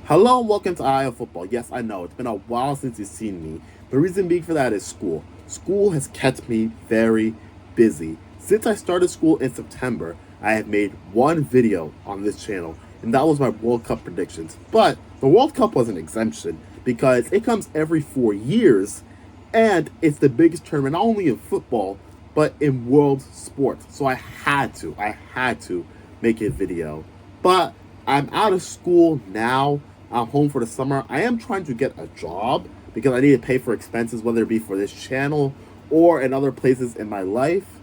Hello and welcome to IO Football. Yes, I know, it's been a while since you've seen me. The reason being for that is school. School has kept me very busy. Since I started school in September, I have made one video on this channel, and that was my World Cup predictions. But the World Cup was an exemption because it comes every 4 years, and it's the biggest tournament not only in football, but in world sports. So I had to make a video. But I'm out of school now. I'm home for the summer. I am trying to get a job because I need to pay for expenses, whether it be for this channel or in other places in my life.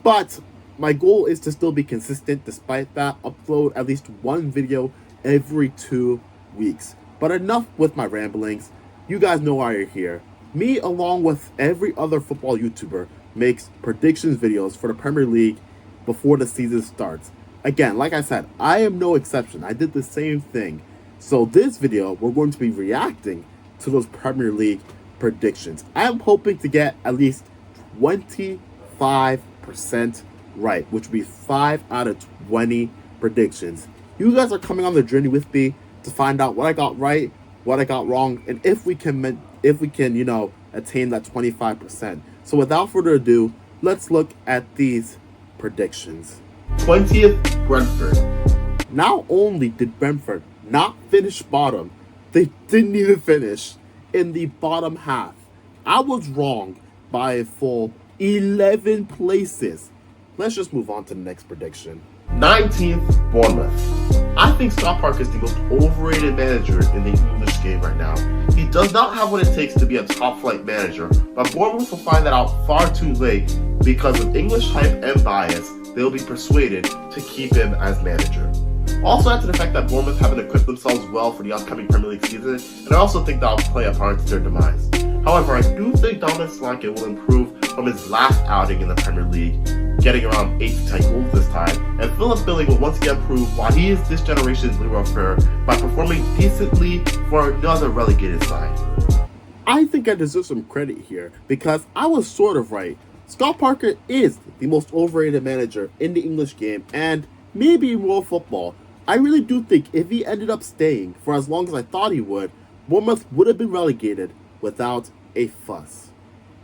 But my goal is to still be consistent despite that, upload at least one video every 2 weeks. But enough with my ramblings. You guys know why you're here. Me, along with every other football YouTuber, makes predictions videos for the Premier League before the season starts. Again, like I said, I am no exception. I did the same thing. So this video, we're going to be reacting to those Premier League predictions. I'm hoping to get at least 25% right, which would be 5 out of 20 predictions. You guys are coming on the journey with me to find out what I got right, what I got wrong, and if we can, attain that 25%. So without further ado, let's look at these predictions. 20th, Brentford. Not only did Brentford not finish bottom, they didn't even finish in the bottom half. I was wrong by a full 11 places. Let's just move on to the next prediction. 19th, Bournemouth. I think Scott Parker is the most overrated manager in the English game right now. He does not have what it takes to be a top-flight manager, but Bournemouth will find that out far too late because of English hype and bias. They'll be persuaded to keep him as manager. Also add to the fact that Bournemouth haven't equipped themselves well for the upcoming Premier League season, and I also think that will play a part in their demise. However, I do think Dominic Solanke will improve from his last outing in the Premier League, getting around 8 to 10 goals this time, and Philip Billing will once again prove why he is this generation's Leroy Fer by performing decently for another relegated side. I think I deserve some credit here because I was sort of right. Scott Parker is the most overrated manager in the English game and maybe in world football. I really do think if he ended up staying for as long as I thought he would, Bournemouth would have been relegated without a fuss.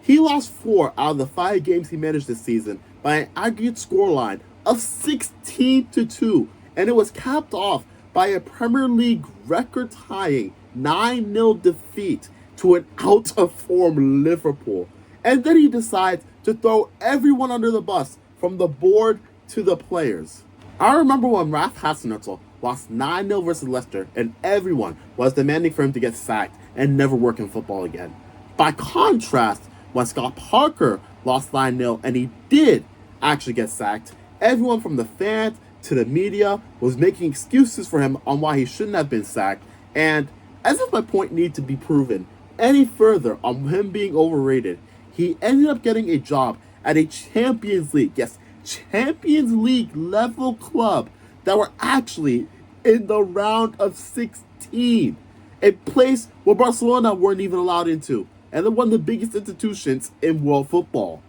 He lost 4 out of the 5 games he managed this season by an aggregate scoreline of 16-2, and it was capped off by a Premier League record-tying 9-0 defeat to an out-of-form Liverpool. And then he decides to throw everyone under the bus, from the board to the players. I remember when Ralph Hasenhüttl lost 9-0 versus Leicester, and everyone was demanding for him to get sacked and never work in football again. By contrast, when Scott Parker lost 9-0 and he did actually get sacked, everyone from the fans to the media was making excuses for him on why he shouldn't have been sacked, and as if my point needed to be proven any further on him being overrated, he ended up getting a job at a Champions League, yes, Champions League level club that were actually in the round of 16, a place where Barcelona weren't even allowed into, and they're one of the biggest institutions in world football.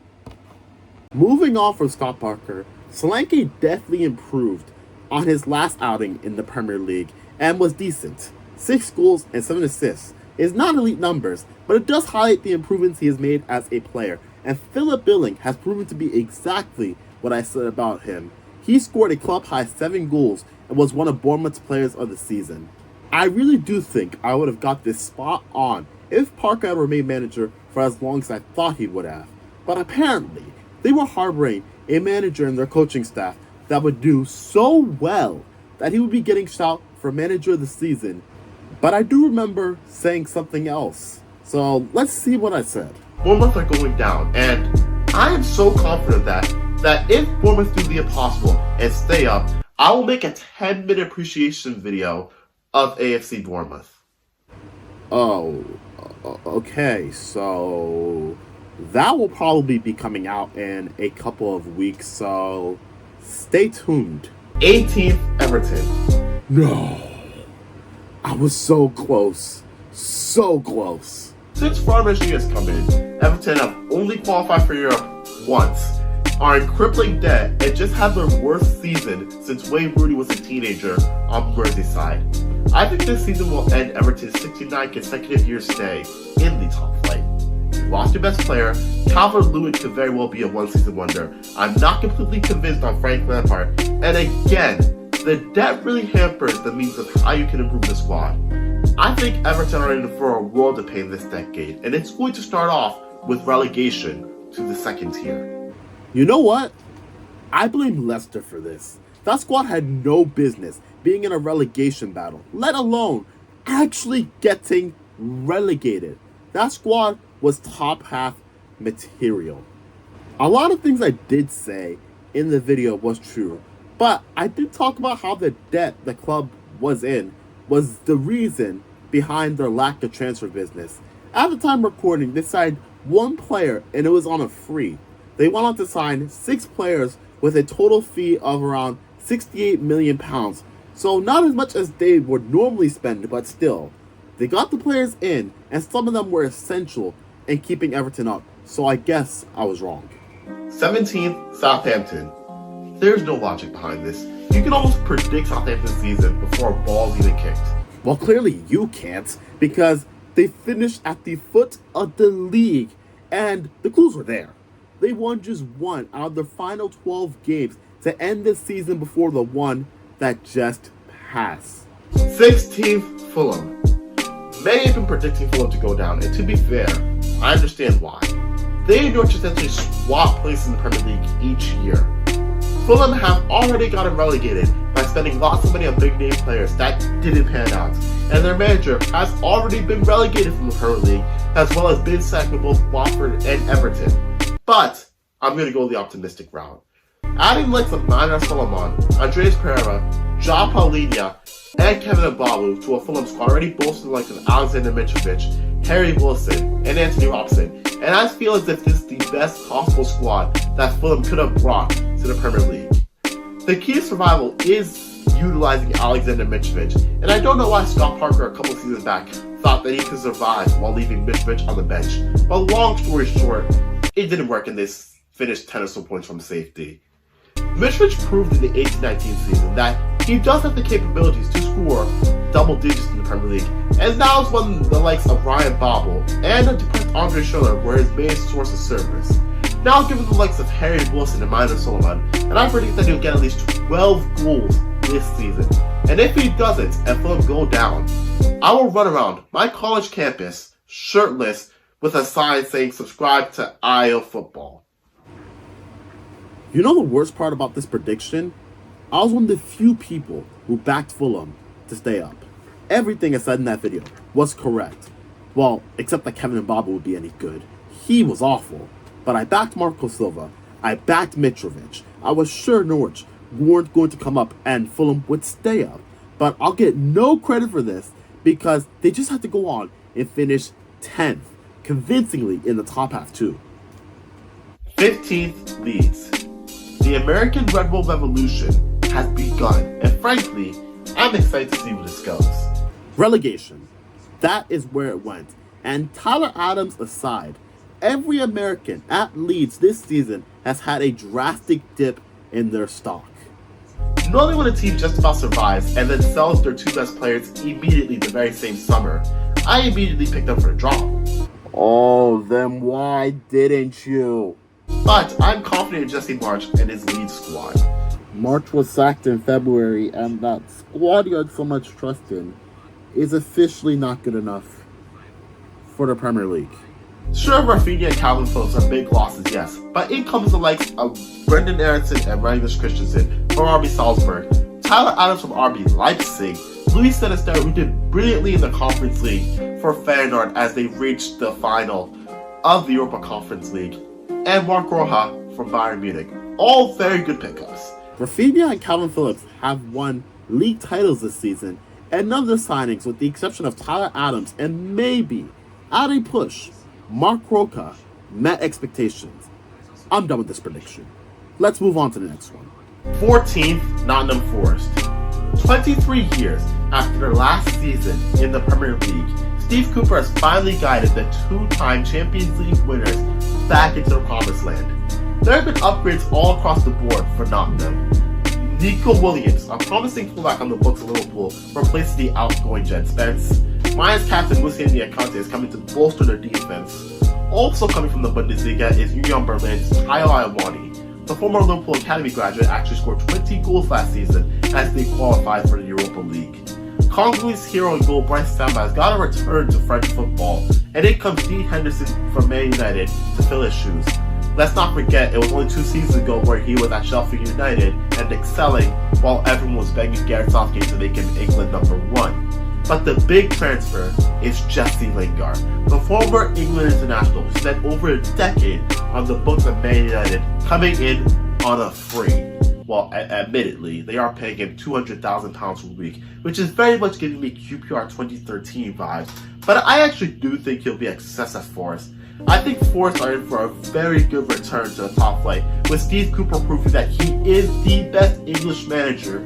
Moving on from Scott Parker, Solanke definitely improved on his last outing in the Premier League and was decent. 6 goals and 7 assists is not elite numbers, but it does highlight the improvements he has made as a player, and Philip Billing has proven to be exactly what I said about him. He scored a club-high 7 goals and was one of Bournemouth's players of the season. I really do think I would have got this spot on if Parker had remained manager for as long as I thought he would have. But apparently, they were harboring a manager in their coaching staff that would do so well that he would be getting shout for manager of the season. But I do remember saying something else. So let's see what I said. Bournemouth are going down, and I am so confident that if Bournemouth do the impossible and stay up, I will make a 10-minute appreciation video of AFC Bournemouth. Oh, okay, so that will probably be coming out in a couple of weeks, so stay tuned. 18th, Everton. No, I was so close, so close. Since Farmers has come in, Everton have only qualified for Europe once, are in crippling debt, and just had their worst season since Wayne Rooney was a teenager on Merseyside. I think this season will end Everton's 69 consecutive year stay in the top flight. You lost your best player. Calvert-Lewin could very well be a one-season wonder. I'm not completely convinced on Frank Lampard. And again, the debt really hampers the means of how you can improve the squad. I think Everton are in for a world of pain this decade, and it's going to start off with relegation to the second tier. You know what? I blame Leicester for this. That squad had no business being in a relegation battle, let alone actually getting relegated. That squad was top half material. A lot of things I did say in the video was true, but I did talk about how the debt the club was in was the reason behind their lack of transfer business. At the time recording, they signed one player and it was on a free. They went on to sign 6 players with a total fee of around £68 million. So not as much as they would normally spend, but still. They got the players in, and some of them were essential in keeping Everton up. So I guess I was wrong. 17th, Southampton. There's no logic behind this. You can almost predict Southampton's season before a ball's even kicked. Well, clearly you can't, because they finished at the foot of the league, and the clues were there. They won just one out of their final 12 games to end the season before the one that just passed. 16th, Fulham. Many have been predicting Fulham to go down, and to be fair, I understand why. They and Norwich essentially swap places in the Premier League each year. Fulham have already gotten relegated by spending lots of money on big name players that didn't pan out, and their manager has already been relegated from the Premier League, as well as been sacked with both Watford and Everton. But I'm going to go the optimistic route. Adding the likes of Manor Solomon, Andreas Pereira, Ja Paulinho, and Kevin Mbabu to a Fulham squad already boasting the likes of Alexander Mitrovic, Harry Wilson, and Anthony Robson, and I feel as if this is the best possible squad that Fulham could have brought to the Premier League. The key to survival is utilizing Alexander Mitrovic, and I don't know why Scott Parker a couple seasons back thought that he could survive while leaving Mitrovic on the bench. But long story short, it didn't work and they finished 10 or so points from safety. Mitrovic proved in the 18-19 season that he does have the capabilities to score double digits in the Premier League, and now is when the likes of Ryan Babel and a depressed Andre Schiller were his main source of service. Now given the likes of Harry Wilson and Manor Solomon, and I predict that he'll get at least 12 goals this season. And if he doesn't and Fulham go down, I will run around my college campus shirtless with a sign saying subscribe to IO Football. You know the worst part about this prediction? I was one of the few people who backed Fulham to stay up. Everything I said in that video was correct. Well, except that Kevin Mbabu would be any good. He was awful. But I backed Marco Silva. I backed Mitrovic. I was sure Norwich weren't going to come up and Fulham would stay up. But I'll get no credit for this because they just had to go on and finish 10th, convincingly in the top half too. 15th, Leeds. The American Red Bull revolution has begun, and frankly, I'm excited to see where this goes. Relegation. That is where it went. And Tyler Adams aside, every American at Leeds this season has had a drastic dip in their stock. Normally when a team just about survives and then sells their 2 best players immediately the very same summer, I immediately picked up for a drop. Oh, then why didn't you? But I'm confident in Jesse Marsch and his Leeds squad. March was sacked in February, and that squad you had so much trust in is officially not good enough for the Premier League. Sure, Rafinha and Calvin Phillips are big losses, yes, but in comes the likes of Brendan Aronson and Magnus Christensen from RB Salzburg, Tyler Adams from RB Leipzig, Luis Sinister, who did brilliantly in the Conference League for Feyenoord as they reached the final of the Europa Conference League, and Marc Roja from Bayern Munich. All very good pickups. Rafinha and Calvin Phillips have won league titles this season, and none of the signings, with the exception of Tyler Adams and maybe, at a push, Marc Roca, met expectations. I'm done with this prediction. Let's move on to the next one. 14th, Nottingham Forest. 23 years after their last season in the Premier League, Steve Cooper has finally guided the 2-time Champions League winners back into the promised land. There have been upgrades all across the board for Nottingham. Nico Williams, a promising fullback on the books of Liverpool, replaces the outgoing Jed Spence. Mainz captain Lucien Diakite is coming to bolster their defense. Also coming from the Bundesliga is Union Berlin's Tyler Iwani. The former Liverpool Academy graduate actually scored 20 goals last season as they qualified for the Europa League. Congolese hero and goal Bryce Samba has got to return to French football, and in comes Dean Henderson from Man United to fill his shoes. Let's not forget, it was only 2 seasons ago where he was at Sheffield United and excelling while everyone was begging Gareth Southgate to make him England #1. But the big transfer is Jesse Lingard, the former England international who spent over a decade on the books of Man United, coming in on a free. Well, admittedly, they are paying him £200,000 per week, which is very much giving me QPR 2013 vibes. But I actually do think he'll be a success at Forest. I think Forest are in for a very good return to the top flight, with Steve Cooper proving that he is the best English manager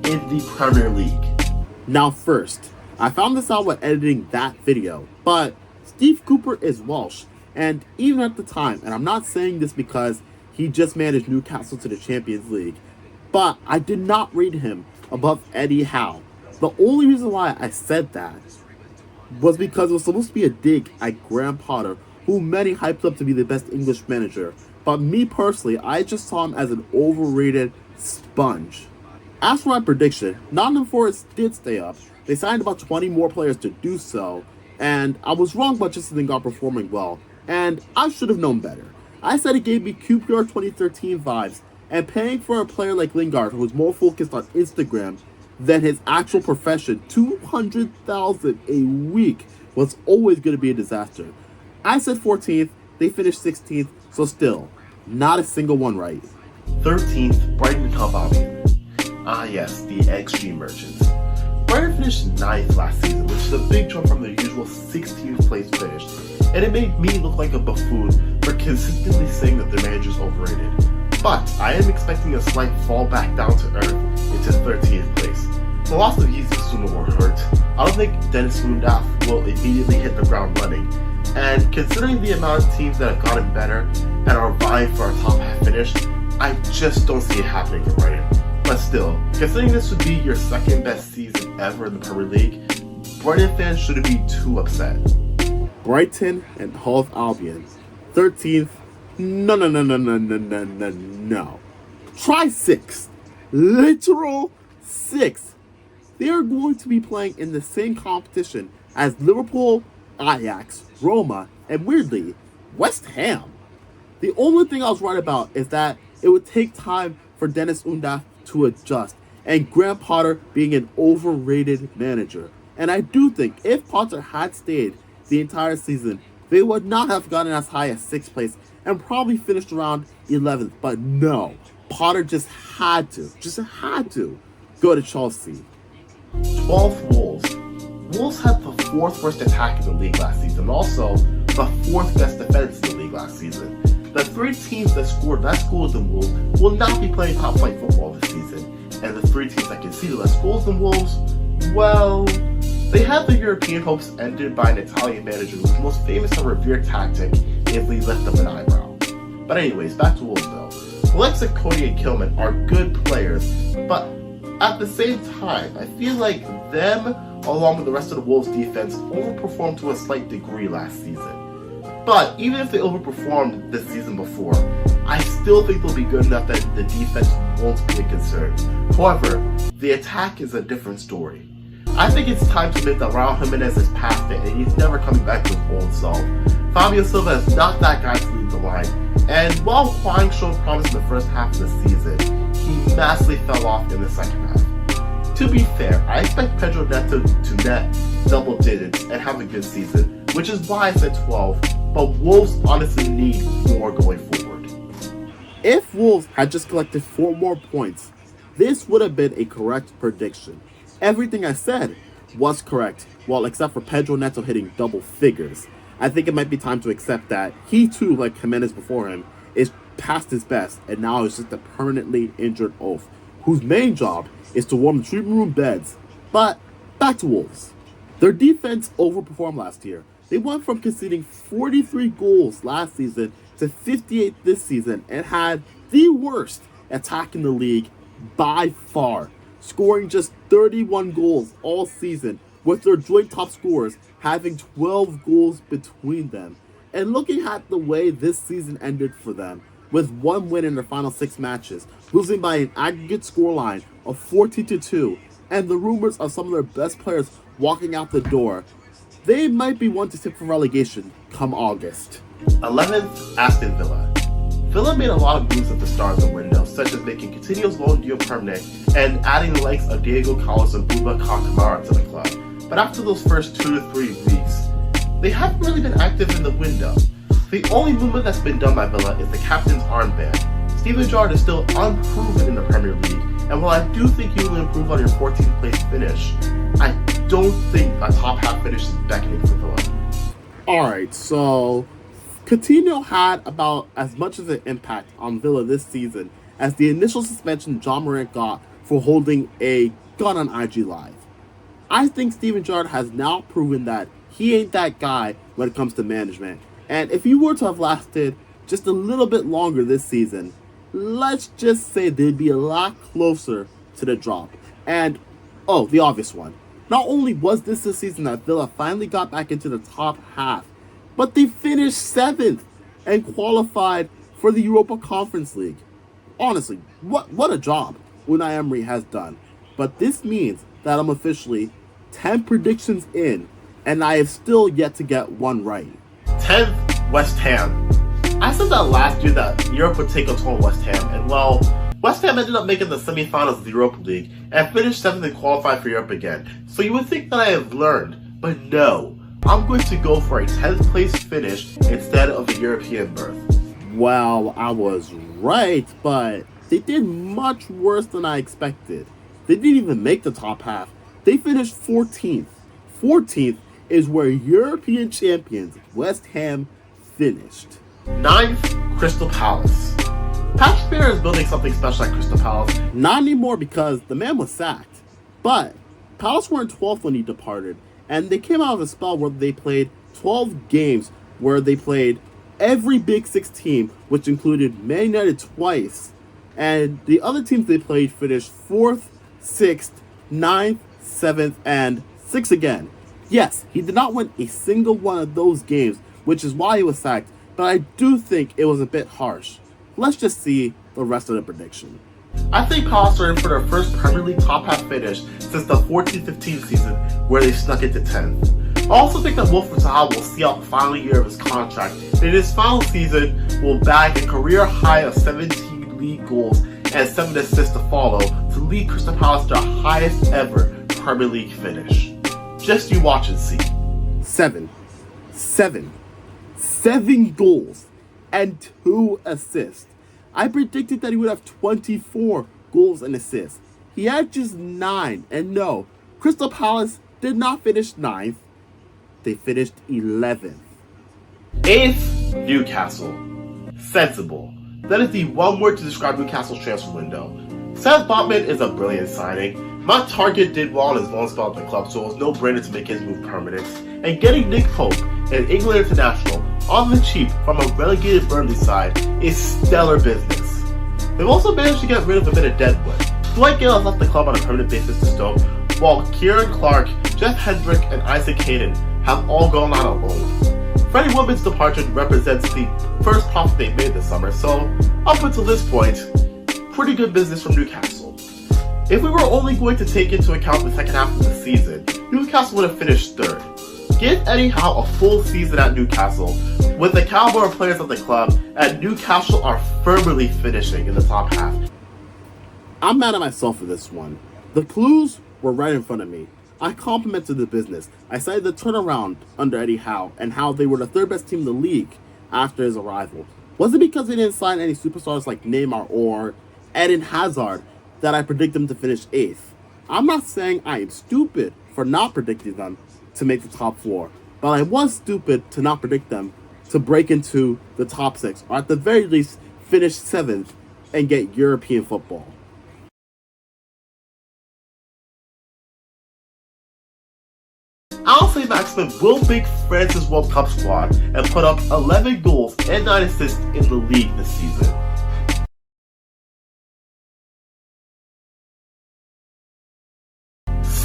in the Premier League. Now first, I found this out while editing that video, but Steve Cooper is Welsh, and even at the time, and I'm not saying this because he just managed Newcastle to the Champions League, but I did not rate him above Eddie Howe. The only reason why I said that was because it was supposed to be a dig at Graham Potter, who many hyped up to be the best English manager, but me personally, I just saw him as an overrated sponge. As for my prediction, Nottingham Forest did stay up. They signed about 20 more players to do so, and I was wrong about Jesse Lingard performing well, and I should have known better. I said it gave me QPR 2013 vibes, and paying for a player like Lingard, who was more focused on Instagram than his actual profession, $200,000 a week was always going to be a disaster. I said 14th, they finished 16th, so still, not a single one right. 13th, Brighton and Hove Albion. Ah yes, the XG merchants. Brighton finished 9th last season, which is a big jump from their usual 16th place finish, and it made me look like a buffoon for consistently saying that their manager is overrated. But I am expecting a slight fall back down to earth into 13th place. The loss of Yeezy Suna will hurt. I don't think Dennis Undaff will immediately hit the ground running, and considering the amount of teams that have gotten better and are vying for a top half finish, I just don't see it happening for Brighton. But still, considering this would be your second best season ever in the Premier League, Brighton fans shouldn't be too upset. Brighton and Hove Albion, 13th. No. Try 6th. Literal 6th. They are going to be playing in the same competition as Liverpool, Ajax, Roma, and weirdly, West Ham. The only thing I was right about is that it would take time for Dennis Undaff to adjust, and Graham Potter being an overrated manager. And I do think if Potter had stayed the entire season, they would not have gotten as high as 6th place and probably finished around 11th. But no, Potter just had to go to Chelsea. 12th, Wolves. Wolves had the 4th worst attack in the league last season, also the 4th best defense in the league last season. The 3 teams that scored less goals than Wolves will not be playing top flight football this season, and the 3 teams that conceded less goals than Wolves, well, they had their European hopes ended by an Italian manager whose most famous and revered tactic is they lift up an eyebrow. But anyways, back to Wolves though. Alexa, Cody, and Kilman are good players, but at the same time, I feel like them, along with the rest of the Wolves defense, overperformed to a slight degree last season. But even if they overperformed the season before, I still think they'll be good enough that the defense won't be a concern. However, the attack is a different story. I think it's time to admit that Raul Jimenez has passed it and he's never coming back to his old self. Fabio Silva is not that guy to lead the line, and while Hwang showed promise in the first half of the season, he massively fell off in the second half. To be fair, I expect Pedro Neto to net double digits and have a good season, which is why I said 12, but Wolves honestly need more going forward. If Wolves had just collected 4 more points, this would have been a correct prediction. Everything I said was correct, well, except for Pedro Neto hitting double figures. I think it might be time to accept that he too, like Jimenez before him, is past his best and now is just a permanently injured oaf, whose main job is to warm the treatment room beds. But back to Wolves. Their defense overperformed last year. They went from conceding 43 goals last season to 58 this season and had the worst attack in the league by far, scoring just 31 goals all season, with their joint top scorers having 12 goals between them. And looking at the way this season ended for them, with one win in their final 6 matches, losing by an aggregate scoreline of 14-2, and the rumors of some of their best players walking out the door, they might be one to tip for relegation come August. 11th, Aston Villa. Villa made a lot of moves at the start of the window, such as making Coutinho's loan deal permanent and adding the likes of Diego Carlos and Boubacar Kamara to the club. But after those first 2 to 3 weeks, they haven't really been active in the window. The only movement that's been done by Villa is the captain's armband. Steven Gerrard is still unproven in the Premier League, and while I do think he will improve on your 14th place finish, I don't think a top half finish is beckoning for Villa. Alright, so Coutinho had about as much of an impact on Villa this season as the initial suspension John Morant got for holding a gun on IG Live. I think Steven Gerrard has now proven that he ain't that guy when it comes to management. And if he were to have lasted just a little bit longer this season, let's just say they'd be a lot closer to the drop. And, the obvious one. Not only was this the season that Villa finally got back into the top half, but they finished 7th and qualified for the Europa Conference League. Honestly, what a job Unai Emery has done. But this means that I'm officially 10 predictions in, and I have still yet to get one right. 10th, West Ham. I said that last year that Europe would take a toll on West Ham, and well, West Ham ended up making the semi-finals of the Europa League and finished 7th and qualified for Europe again. So you would think that I have learned, but no. I'm going to go for a 10th place finish instead of a European berth. Well, I was right, but they did much worse than I expected. They didn't even make the top half. They finished 14th. 14th is where European champions West Ham finished. 9th, Crystal Palace. Patrick Vieira is building something special at Crystal Palace. Not anymore because the man was sacked. But Palace were in 12th when he departed, and they came out of a spell where they played 12 games where they played every Big Six team, which included Man United twice. And the other teams they played finished 4th, 6th, 9th, 7th, and 6th again. Yes, he did not win a single one of those games, which is why he was sacked, but I do think it was a bit harsh. Let's just see the rest of the prediction. I think Palace are in for their first Premier League top half finish since the 14-15 season, where they snuck into 10th. I also think that Wilfried Zaha will see out the final year of his contract, and in his final season will bag a career high of 17 league goals and 7 assists to follow to lead Crystal Palace to their highest ever Premier League finish. Just you watch and see. 7 goals and 2 assists. I predicted that he would have 24 goals and assists. He had just 9. And no, Crystal Palace did not finish 9th. They finished 11th. 8th, Newcastle. Sensible. That is the one word to describe Newcastle's transfer window. Seth Botman is a brilliant signing. Matt Targett did well on his long spell at the club, so it was no brainer to make his move permanent. And getting Nick Pope, an England international, on the cheap from a relegated Burnley side is stellar business. They've also managed to get rid of a bit of deadwood. Dwight Gale has left the club on a permanent basis to Stoke, while Kieran Clark, Jeff Hendrick, and Isaac Hayden have all gone out on loan. Freddie Woodman's departure represents the first profit they've made this summer, so up until this point, pretty good business from Newcastle. If we were only going to take into account the second half of the season, Newcastle would have finished 3rd. Give Eddie Howe a full season at Newcastle, with the caliber of players at the club, and Newcastle are firmly finishing in the top half. I'm mad at myself for this one. The clues were right in front of me. I complimented the business. I cited the turnaround under Eddie Howe and how they were the 3rd best team in the league after his arrival. Was it because they didn't sign any superstars like Neymar or Eden Hazard that I predicted them to finish 8th? I'm not saying I am stupid for not predicting them to make the top 4, but I was stupid to not predict them to break into the top 6, or at the very least finish 7th and get European football. I'll say Maximin will make France's World Cup squad and put up 11 goals and 9 assists in the league this season.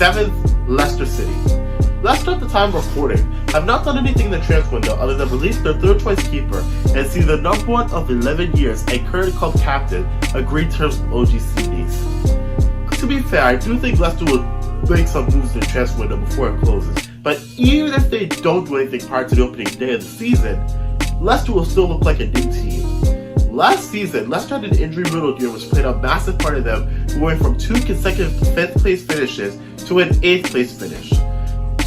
7th, Leicester City. Leicester at the time of recording have not done anything in the transfer window other than release their third choice keeper and see the number one of 11 years and current club captain agree terms with OGC Nice. To be fair, I do think Leicester will make some moves in the transfer window before it closes, but even if they don't do anything prior to the opening day of the season, Leicester will still look like a new team. Last season, Leicester had an injury-riddled year which played a massive part of them going from 2 consecutive 5th place finishes to an 8th place finish.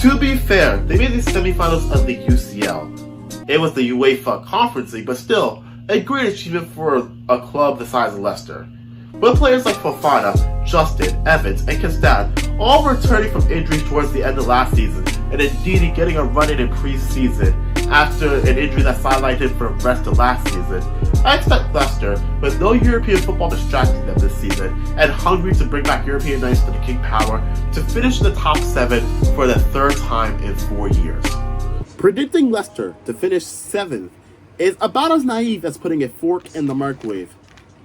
To be fair, they made the semifinals of the UCL. It was the UEFA Conference League, but still, a great achievement for a club the size of Leicester. With players like Fofana, Justin, Evans, and Kastad all returning from injuries towards the end of last season, and indeed getting a run-in pre-season after an injury that sidelined him for the rest of last season, I expect Leicester, with no European football distracting them this season, and hungry to bring back European nights to the King Power, to finish in the top 7 for the 3rd time in 4 years. Predicting Leicester to finish 7th is about as naive as putting a fork in the microwave.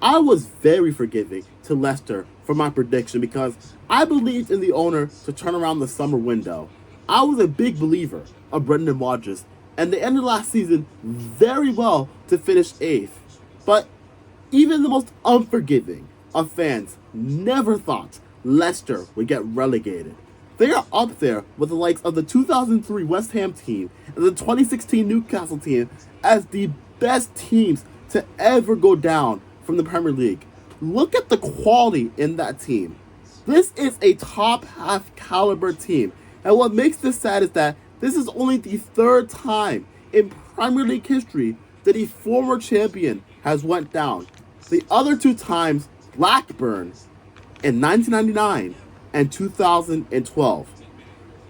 I was very forgiving to Leicester for my prediction because I believed in the owner to turn around the summer window. I was a big believer of Brendan Rodgers, and they ended last season very well to finish 8th. But even the most unforgiving of fans never thought Leicester would get relegated. They are up there with the likes of the 2003 West Ham team and the 2016 Newcastle team as the best teams to ever go down from the Premier League. Look at the quality in that team. This is a top half caliber team, and what makes this sad is that this is only the 3rd time in Premier League history that a former champion has went down. The other 2 times, Blackburn in 1999 and 2012.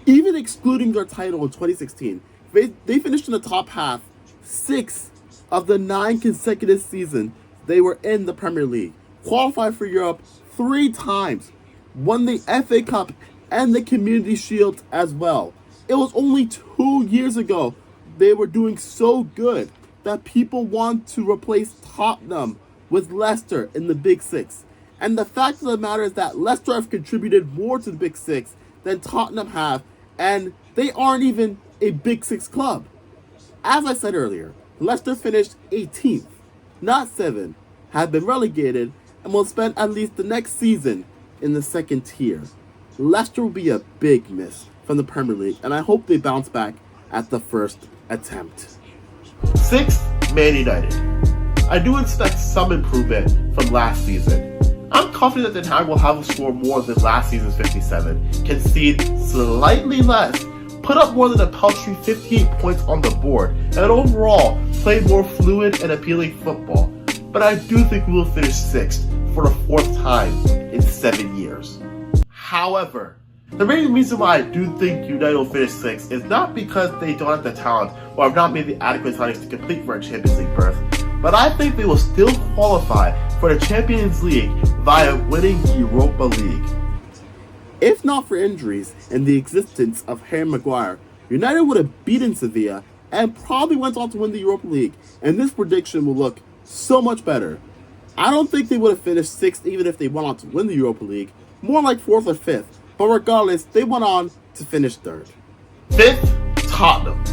Even excluding their title in 2016, they finished in the top half 6 of the 9 consecutive seasons they were in the Premier League, qualified for Europe 3 times, won the FA Cup and the Community Shield as well. It was only 2 years ago they were doing so good that people want to replace Tottenham with Leicester in the Big Six. And the fact of the matter is that Leicester have contributed more to the Big Six than Tottenham have, and they aren't even a Big Six club. As I said earlier, Leicester finished 18th, not 7th, have been relegated, and will spend at least the next season in the 2nd tier. Leicester will be a big miss from the Premier League, and I hope they bounce back at the first attempt. 6th, Man United. I do expect some improvement from last season. I'm confident that Ten Hag will have a score more than last season's 57, concede slightly less, put up more than a paltry 58 points on the board, and overall play more fluid and appealing football. But I do think we will finish 6th for the 4th time in 7 years. However, the main reason why I do think United will finish 6th is not because they don't have the talent or have not made the adequate signings to compete for a Champions League berth, but I think they will still qualify for the Champions League via winning the Europa League. If not for injuries and the existence of Harry Maguire, United would have beaten Sevilla and probably went on to win the Europa League, and this prediction will look so much better. I don't think they would have finished 6th even if they went on to win the Europa League, more like 4th or 5th, but regardless, they went on to finish 3rd. 5th, Tottenham.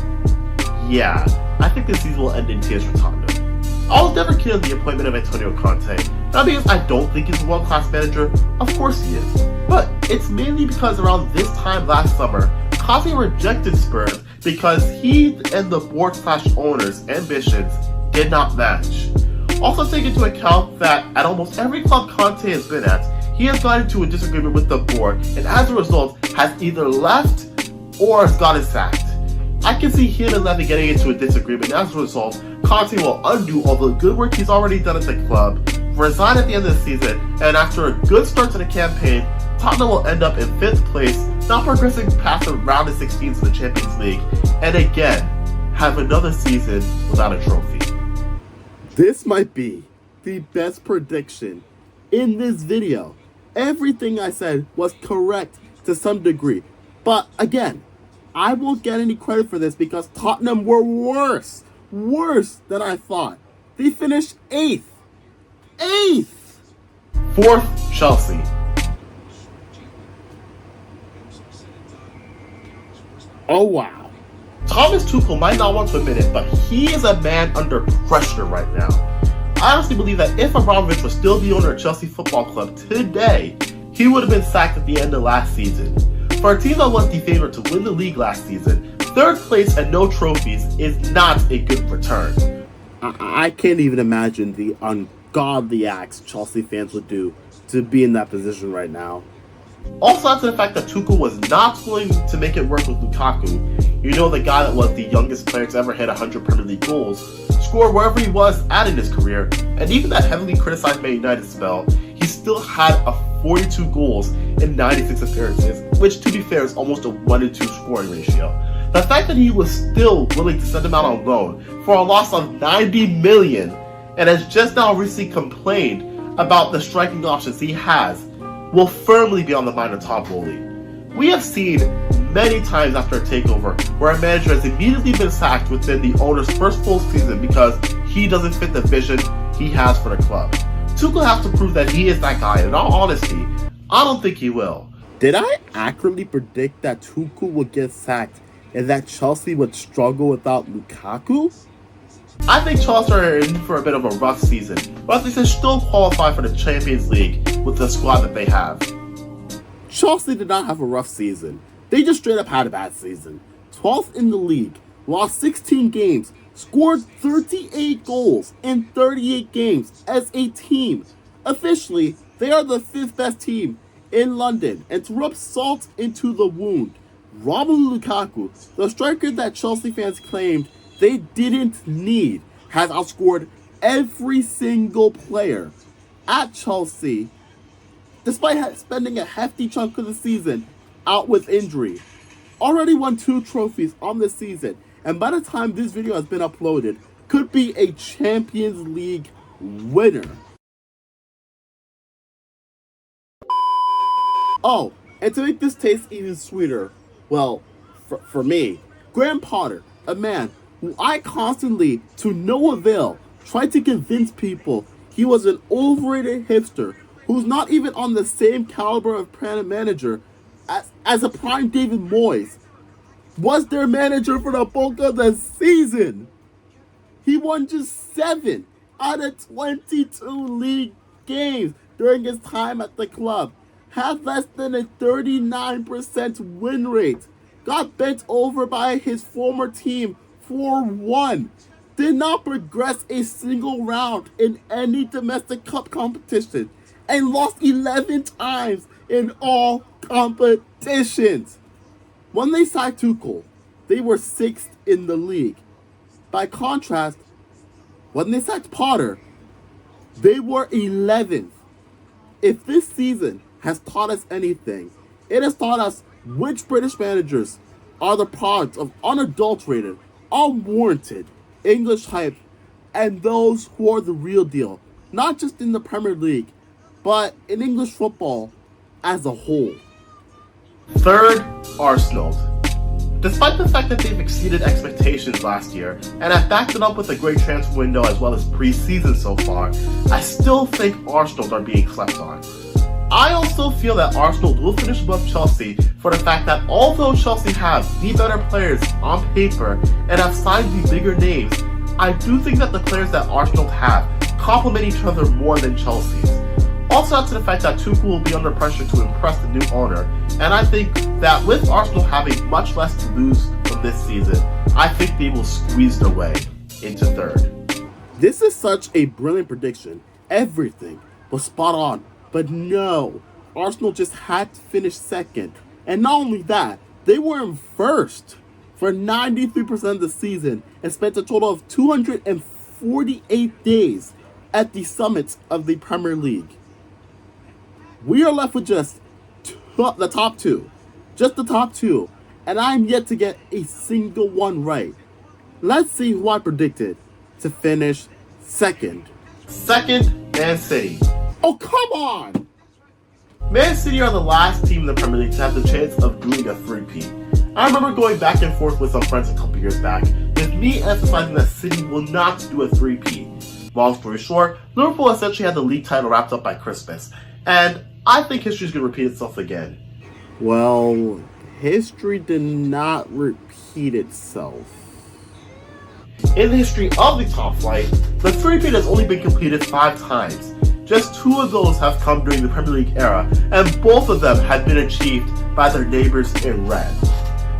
Yeah, I think this season will end in tears for Tottenham. I was never keen on the appointment of Antonio Conte, not because I don't think he's a world-class manager, of course he is, but it's mainly because around this time last summer, Conte rejected Spurs because he and the board/owner's ambitions did not match. Also take into account that at almost every club Conte has been at, he has gotten into a disagreement with the board and as a result has either left or has gotten sacked. I can see him and Levy getting into a disagreement, and as a result, Conte will undo all the good work he's already done at the club, resign at the end of the season, and after a good start to the campaign, Tottenham will end up in 5th place, not progressing past the round of 16s of the Champions League, and again, have another season without a trophy. This might be the best prediction in this video. Everything I said was correct to some degree, but again, I won't get any credit for this because Tottenham were worse than I thought. They finished 8th. 4th, Chelsea. Oh wow. Thomas Tuchel might not want to admit it, but he is a man under pressure right now. I honestly believe that if Abramovich was still the owner of Chelsea Football Club today, he would have been sacked at the end of last season. For a team that was the favorite to win the league last season, third place and no trophies is not a good return. I can't even imagine the ungodly acts Chelsea fans would do to be in that position right now. Also, add to the fact that Tuchel was not willing to make it work with Lukaku. You know, the guy that was the youngest player to ever hit 100 Premier League goals, score wherever he was at in his career, and even that heavily criticized Man United spell, he still had a 42 goals in 96 appearances, which to be fair is almost a 1-2 scoring ratio. The fact that he was still willing to send him out on loan for a loss of 90 million and has just now recently complained about the striking options he has will firmly be on the mind of Todd Boehly. We have seen many times after a takeover where a manager has immediately been sacked within the owner's first full season because he doesn't fit the vision he has for the club. Tuchel has to prove that he is that guy, and in all honesty, I don't think he will. Did I accurately predict that Tuchel would get sacked and that Chelsea would struggle without Lukaku? I think Chelsea are in for a bit of a rough season, but at least they still qualify for the Champions League with the squad that they have. Chelsea did not have a rough season. They just straight up had a bad season. 12th in the league, lost 16 games, scored 38 goals in 38 games as a team. Officially, they are the 5th best team in London, and to rub salt into the wound, Romelu Lukaku, the striker that Chelsea fans claimed they didn't need, has outscored every single player at Chelsea, despite spending a hefty chunk of the season out with injury. Already won 2 trophies on the season, and by the time this video has been uploaded, could be a Champions League winner. Oh, and to make this taste even sweeter, well, for me, Graham Potter, a man who I constantly, to no avail, tried to convince people he was an overrated hipster who's not even on the same caliber of manager as a prime David Moyes, was their manager for the bulk of the season. He won just 7 out of 22 league games during his time at the club, had less than a 39% win rate, got bent over by his former team 4-1, did not progress a single round in any domestic cup competition, and lost 11 times in all competitions. When they signed Tuchel, they were 6th in the league. By contrast, when they signed Potter, they were 11th. If this season has taught us anything, it has taught us which British managers are the product of unadulterated, unwarranted English hype, and those who are the real deal, not just in the Premier League, but in English football as a whole. Third, Arsenal. Despite the fact that they've exceeded expectations last year and have backed it up with a great transfer window as well as pre-season so far, I still think Arsenal are being slept on. I also feel that Arsenal will finish above Chelsea for the fact that although Chelsea have the better players on paper and have signed the bigger names, I do think that the players that Arsenal have complement each other more than Chelsea's. Also add to the fact that Tuchel will be under pressure to impress the new owner, and I think that with Arsenal having much less to lose from this season, I think they will squeeze their way into third. This is such a brilliant prediction. Everything was spot on. But no, Arsenal just had to finish second. And not only that, they were in first for 93% of the season and spent a total of 248 days at the summit of the Premier League. We are left with just the top 2. Just the top 2. And I'm yet to get a single one right. Let's see who I predicted to finish second. Second, Man City. Oh, come on! Man City are the last team in the Premier League to have the chance of doing a three-peat. I remember going back and forth with some friends a couple years back, with me emphasizing that City will not do a three-peat. Long story short, Liverpool essentially had the league title wrapped up by Christmas, and I think history is going to repeat itself again. Well, history did not repeat itself. In the history of the top flight, the three-peat has only been completed 5 times. Just 2 of those have come during the Premier League era, and both of them had been achieved by their neighbors in red.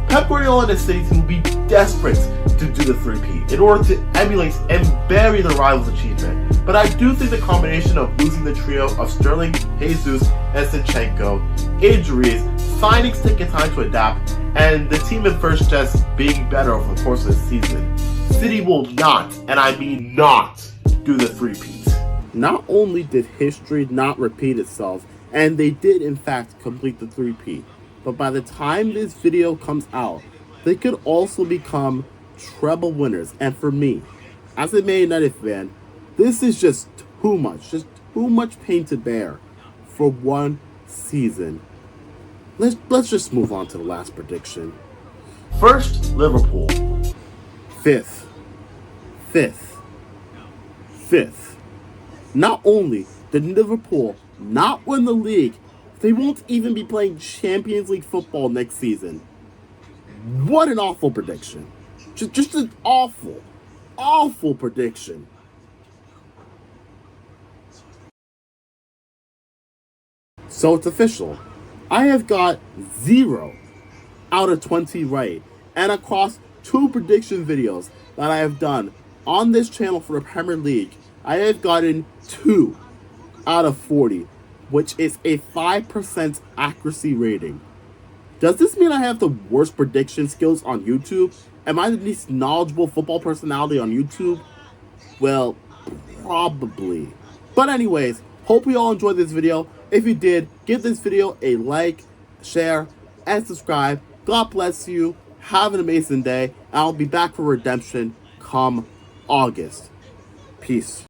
Pep Guardiola and his City team will be desperate to do the three-peat in order to emulate and bury the rival's achievement. But I do think the combination of losing the trio of Sterling, Jesus, and Zinchenko, injuries, signings taking time to adapt, and the team in first just being better over the course of the season, City will not, and I mean not, do the three-peat. Not only did history not repeat itself, and they did in fact complete the three-peat, but by the time this video comes out, they could also become treble winners. And for me, as a Man United fan, this is just too much pain to bear for one season. Let's just move on to the last prediction. First, Liverpool. Fifth. Not only did Liverpool not win the league, they won't even be playing Champions League football next season. What an awful prediction. Just an awful prediction. So it's official. I have got 0 out of 20 right. And across 2 prediction videos that I have done on this channel for the Premier League, I have gotten 2 out of 40, which is a 5% accuracy rating. Does this mean I have the worst prediction skills on YouTube? Am I the least knowledgeable football personality on YouTube? Well, probably. But anyways, hope you all enjoyed this video. If you did, give this video a like, share, and subscribe. God bless you. Have an amazing day. And I'll be back for redemption come August. Peace.